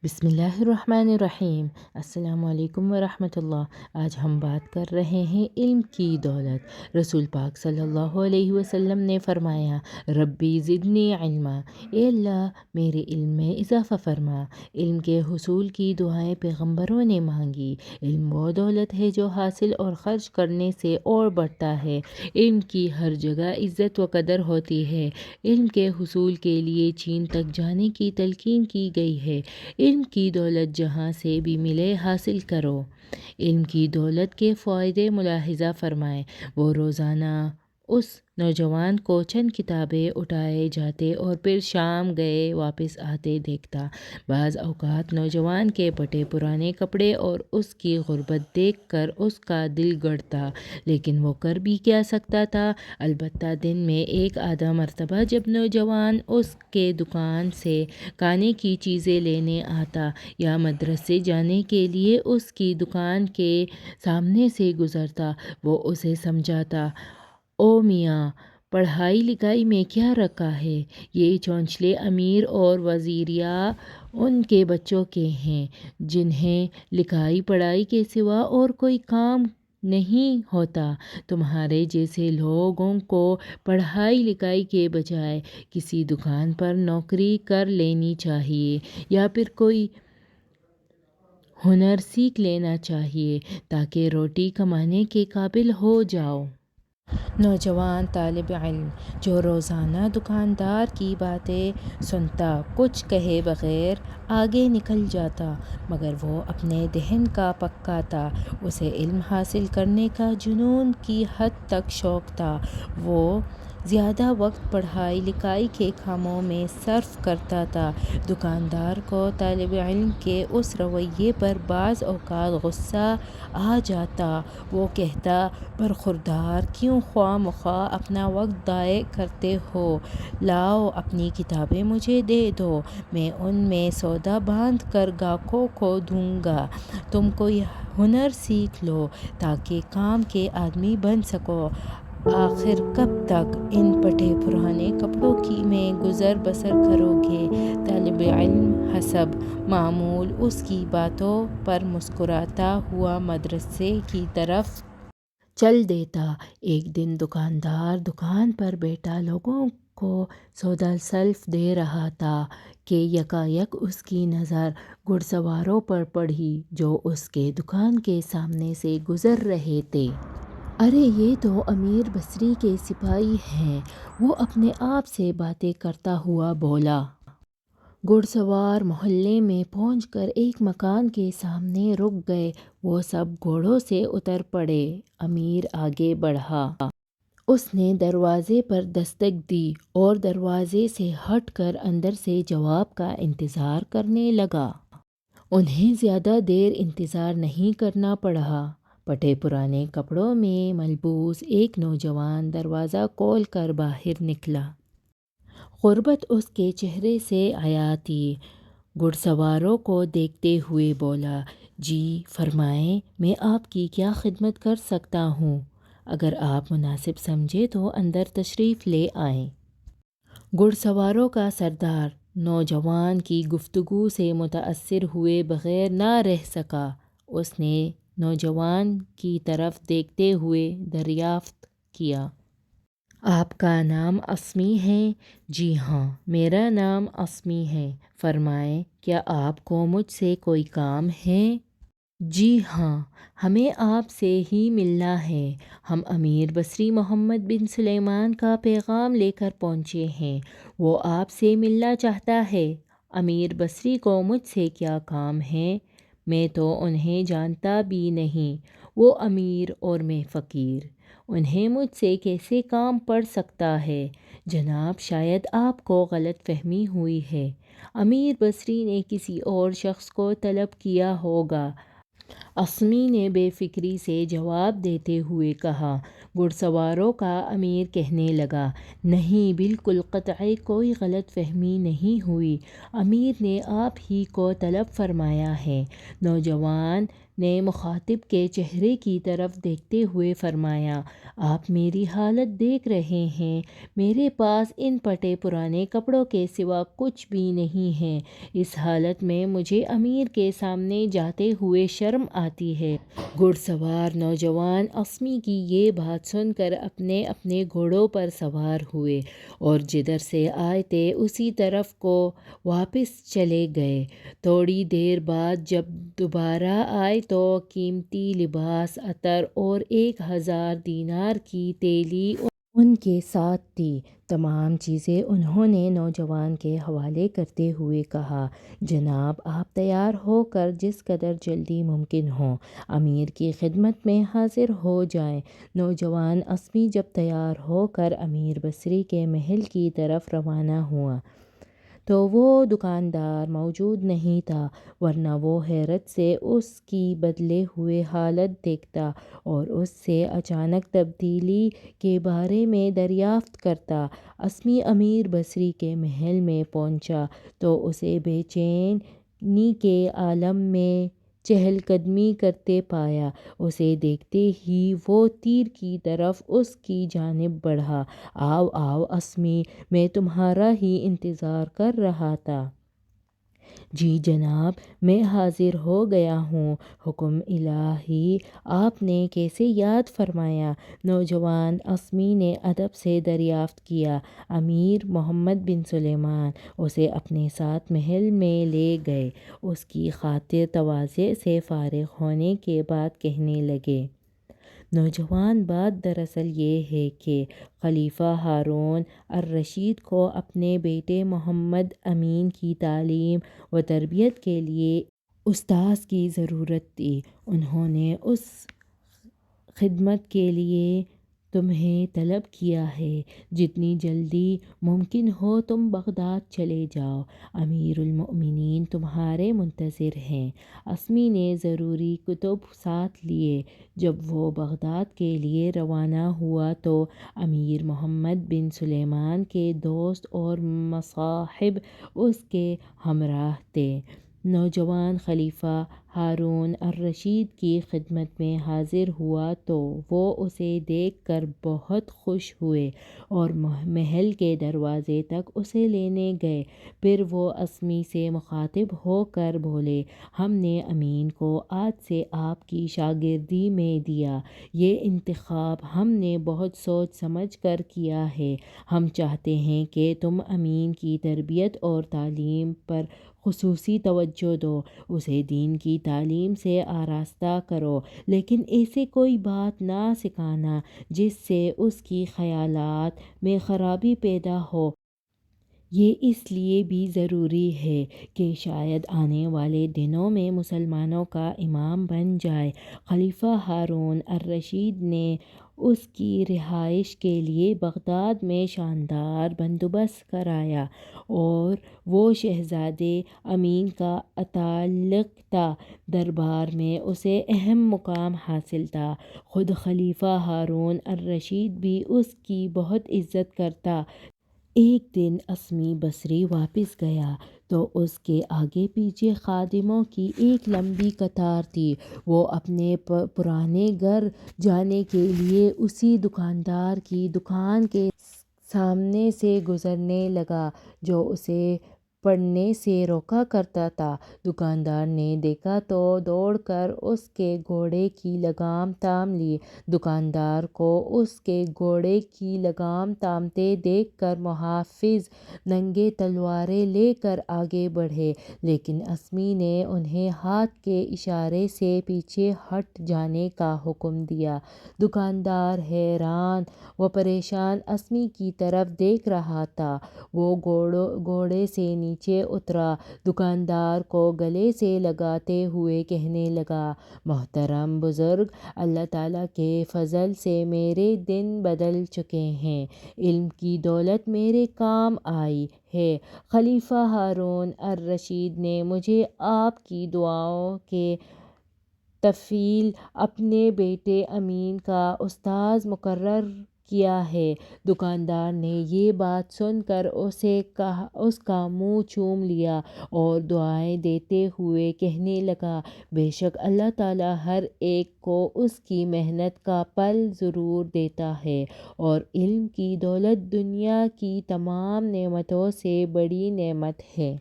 بسم اللہ الرحمن الرحیم۔ السلام علیکم ورحمۃ اللہ۔ آج ہم بات کر رہے ہیں علم کی دولت۔ رسول پاک صلی اللہ علیہ وسلم نے فرمایا، ربی زدنی علما، اے اللہ میرے علم میں اضافہ فرما۔ علم کے حصول کی دعائیں پیغمبروں نے مانگی۔ علم وہ دولت ہے جو حاصل اور خرچ کرنے سے اور بڑھتا ہے۔ علم کی ہر جگہ عزت و قدر ہوتی ہے۔ علم کے حصول کے لیے چین تک جانے کی تلقین کی گئی ہے۔ علم کی دولت جہاں سے بھی ملے حاصل کرو۔ علم کی دولت کے فائدے ملاحظہ فرمائیں۔ وہ روزانہ اس نوجوان کو چند کتابیں اٹھائے جاتے اور پھر شام گئے واپس آتے دیکھتا۔ بعض اوقات نوجوان کے پھٹے پرانے کپڑے اور اس کی غربت دیکھ کر اس کا دل گڑتا، لیکن وہ کر بھی کیا سکتا تھا؟ البتہ دن میں ایک آدھا مرتبہ جب نوجوان اس کے دکان سے کھانے کی چیزیں لینے آتا یا مدرسے جانے کے لیے اس کی دکان کے سامنے سے گزرتا، وہ اسے سمجھاتا، او میاں، پڑھائی لکھائی میں کیا رکھا ہے؟ یہ چونچلے امیر اور وزیریا ان کے بچوں کے ہیں جنہیں لکھائی پڑھائی کے سوا اور کوئی کام نہیں ہوتا۔ تمہارے جیسے لوگوں کو پڑھائی لکھائی کے بجائے کسی دکان پر نوکری کر لینی چاہیے یا پھر کوئی ہنر سیکھ لینا چاہیے تاکہ روٹی کمانے کے قابل ہو جاؤ۔ نوجوان طالب علم جو روزانہ دکاندار کی باتیں سنتا، کچھ کہے بغیر آگے نکل جاتا، مگر وہ اپنے دہن کا پکا تھا۔ اسے علم حاصل کرنے کا جنون کی حد تک شوق تھا۔ وہ زیادہ وقت پڑھائی لکھائی کے کاموں میں صرف کرتا تھا۔ دکاندار کو طالب علم کے اس رویے پر بعض اوقات غصہ آ جاتا۔ وہ کہتا، برخوردار، کیوں خواہ مخواہ اپنا وقت ضائع کرتے ہو؟ لاؤ اپنی کتابیں مجھے دے دو، میں ان میں سودا باندھ کر گاہکوں کو دوں گا۔ تم کوئی ہنر سیکھ لو تاکہ کام کے آدمی بن سکو۔ آخر کب تک ان پھٹے پرانے کپڑوں میں گزر بسر کرو گے؟ طالب علم حسب معمول اس کی باتوں پر مسکراتا ہوا مدرسے کی طرف چل دیتا۔ ایک دن دکاندار دکان پر بیٹھا لوگوں کو سودا سلف دے رہا تھا کہ یکایک اس کی نظر گھڑ سواروں پر پڑی جو اس کے دکان کے سامنے سے گزر رہے تھے۔ ارے یہ تو امیر بصری کے سپاہی ہیں، وہ اپنے آپ سے باتیں کرتا ہوا بولا۔ گھڑ سوار محلے میں پہنچ کر ایک مکان کے سامنے رک گئے۔ وہ سب گھوڑوں سے اتر پڑے۔ امیر آگے بڑھا۔ اس نے دروازے پر دستک دی اور دروازے سے ہٹ کر اندر سے جواب کا انتظار کرنے لگا۔ انہیں زیادہ دیر انتظار نہیں کرنا پڑا۔ پھٹے پرانے کپڑوں میں ملبوس ایک نوجوان دروازہ کھول کر باہر نکلا۔ غربت اس کے چہرے سے عیاں تھی۔ گھڑ سواروں کو دیکھتے ہوئے بولا، جی فرمائیں، میں آپ کی کیا خدمت کر سکتا ہوں؟ اگر آپ مناسب سمجھیں تو اندر تشریف لے آئیں۔ گھڑ سواروں کا سردار نوجوان کی گفتگو سے متاثر ہوئے بغیر نہ رہ سکا۔ اس نے نوجوان کی طرف دیکھتے ہوئے دریافت کیا، آپ کا نام اسمی ہے؟ جی ہاں، میرا نام اسمی ہے۔ فرمائیں، کیا آپ کو مجھ سے کوئی کام ہے؟ جی ہاں، ہمیں آپ سے ہی ملنا ہے۔ ہم امیر بصری محمد بن سلیمان کا پیغام لے کر پہنچے ہیں۔ وہ آپ سے ملنا چاہتا ہے۔ امیر بصری کو مجھ سے کیا کام ہے؟ میں تو انہیں جانتا بھی نہیں۔ وہ امیر اور میں فقیر، انہیں مجھ سے کیسے کام پڑ سکتا ہے؟ جناب، شاید آپ کو غلط فہمی ہوئی ہے۔ امیر بصری نے کسی اور شخص کو طلب کیا ہوگا۔ اسمی نے بے فکری سے جواب دیتے ہوئے کہا۔ گھڑ سواروں کا امیر کہنے لگا، نہیں، بالکل قطعی کوئی غلط فہمی نہیں ہوئی، امیر نے آپ ہی کو طلب فرمایا ہے۔ نوجوان نے مخاطب کے چہرے کی طرف دیکھتے ہوئے فرمایا، آپ میری حالت دیکھ رہے ہیں، میرے پاس ان پھٹے پرانے کپڑوں کے سوا کچھ بھی نہیں ہے، اس حالت میں مجھے امیر کے سامنے جاتے ہوئے شرم آتی ہے۔ گھڑ سوار نوجوان اسمی کی یہ بات سن کر اپنے اپنے گھوڑوں پر سوار ہوئے اور جدھر سے آئے تھے اسی طرف کو واپس چلے گئے۔ تھوڑی دیر بعد جب دوبارہ آئے تو قیمتی لباس، عطر اور 1000 دینار کی تیلی ان کے ساتھ تھی۔ تمام چیزیں انہوں نے نوجوان کے حوالے کرتے ہوئے کہا، جناب آپ تیار ہو کر جس قدر جلدی ممکن ہو امیر کی خدمت میں حاضر ہو جائیں۔ نوجوان اسمی جب تیار ہو کر امیر بصری کے محل کی طرف روانہ ہوا تو وہ دکاندار موجود نہیں تھا، ورنہ وہ حیرت سے اس کی بدلے ہوئے حالت دیکھتا اور اس سے اچانک تبدیلی کے بارے میں دریافت کرتا۔ اسمی امیر بصری کے محل میں پہنچا تو اسے بے چینی کے عالم میں چہل قدمی کرتے پایا۔ اسے دیکھتے ہی وہ تیر کی طرح اس کی جانب بڑھا۔ آؤ آؤ اسمی، میں تمہارا ہی انتظار کر رہا تھا۔ جی جناب، میں حاضر ہو گیا ہوں، حکم الہی، آپ نے کیسے یاد فرمایا؟ نوجوان اسمی نے ادب سے دریافت کیا۔ امیر محمد بن سلیمان اسے اپنے ساتھ محل میں لے گئے۔ اس کی خاطر تواضع سے فارغ ہونے کے بعد کہنے لگے، نوجوان بات دراصل یہ ہے کہ خلیفہ ہارون الرشید کو اپنے بیٹے محمد امین کی تعلیم و تربیت کے لیے استاذ کی ضرورت تھی۔ انہوں نے اس خدمت کے لیے تمہیں طلب کیا ہے، جتنی جلدی ممکن ہو تم بغداد چلے جاؤ، امیر المؤمنین تمہارے منتظر ہیں۔ اسمی نے ضروری کتب ساتھ لیے۔ جب وہ بغداد کے لیے روانہ ہوا تو امیر محمد بن سلیمان کے دوست اور مصاحب اس کے ہمراہ تھے۔ نوجوان خلیفہ ہارون الرشید کی خدمت میں حاضر ہوا تو وہ اسے دیکھ کر بہت خوش ہوئے اور محل کے دروازے تک اسے لینے گئے۔ پھر وہ اسمی سے مخاطب ہو کر بولے، ہم نے امین کو آج سے آپ کی شاگردی میں دیا، یہ انتخاب ہم نے بہت سوچ سمجھ کر کیا ہے۔ ہم چاہتے ہیں کہ تم امین کی تربیت اور تعلیم پر خصوصی توجہ دو، اسے دین کی تعلیم سے آراستہ کرو، لیکن ایسے کوئی بات نہ سکھانا جس سے اس کی خیالات میں خرابی پیدا ہو۔ یہ اس لیے بھی ضروری ہے کہ شاید آنے والے دنوں میں مسلمانوں کا امام بن جائے۔ خلیفہ ہارون الرشید نے اس کی رہائش کے لیے بغداد میں شاندار بندوبست کرایا اور وہ شہزادے امین کا اتالق تھا۔ دربار میں اسے اہم مقام حاصل تھا۔ خود خلیفہ ہارون الرشید بھی اس کی بہت عزت کرتا۔ ایک دن اسمی بصری واپس گیا تو اس کے آگے پیچھے خادموں کی ایک لمبی قطار تھی۔ وہ اپنے پرانے گھر جانے کے لیے اسی دکاندار کی دکان کے سامنے سے گزرنے لگا جو اسے پڑھنے سے روکا کرتا تھا۔ دکاندار نے دیکھا تو دوڑ کر اس کے گھوڑے کی لگام تھام لی۔ دکاندار کو اس کے گھوڑے کی لگام تھامتے دیکھ کر محافظ ننگے تلواریں لے کر آگے بڑھے، لیکن اسمی نے انہیں ہاتھ کے اشارے سے پیچھے ہٹ جانے کا حکم دیا۔ دکاندار حیران و پریشان اسمی کی طرف دیکھ رہا تھا۔ وہ گھوڑے سے نیچے اترا، دکاندار کو گلے سے لگاتے ہوئے کہنے لگا، محترم بزرگ، اللہ تعالیٰ کے فضل سے میرے دن بدل چکے ہیں، علم کی دولت میرے کام آئی ہے، خلیفہ ہارون الرشید نے مجھے آپ کی دعاؤں کے طفیل اپنے بیٹے امین کا استاذ مقرر کیا ہے۔ دکاندار نے یہ بات سن کر اس کا منہ چوم لیا اور دعائیں دیتے ہوئے کہنے لگا، بے شک اللہ تعالیٰ ہر ایک کو اس کی محنت کا پھل ضرور دیتا ہے، اور علم کی دولت دنیا کی تمام نعمتوں سے بڑی نعمت ہے۔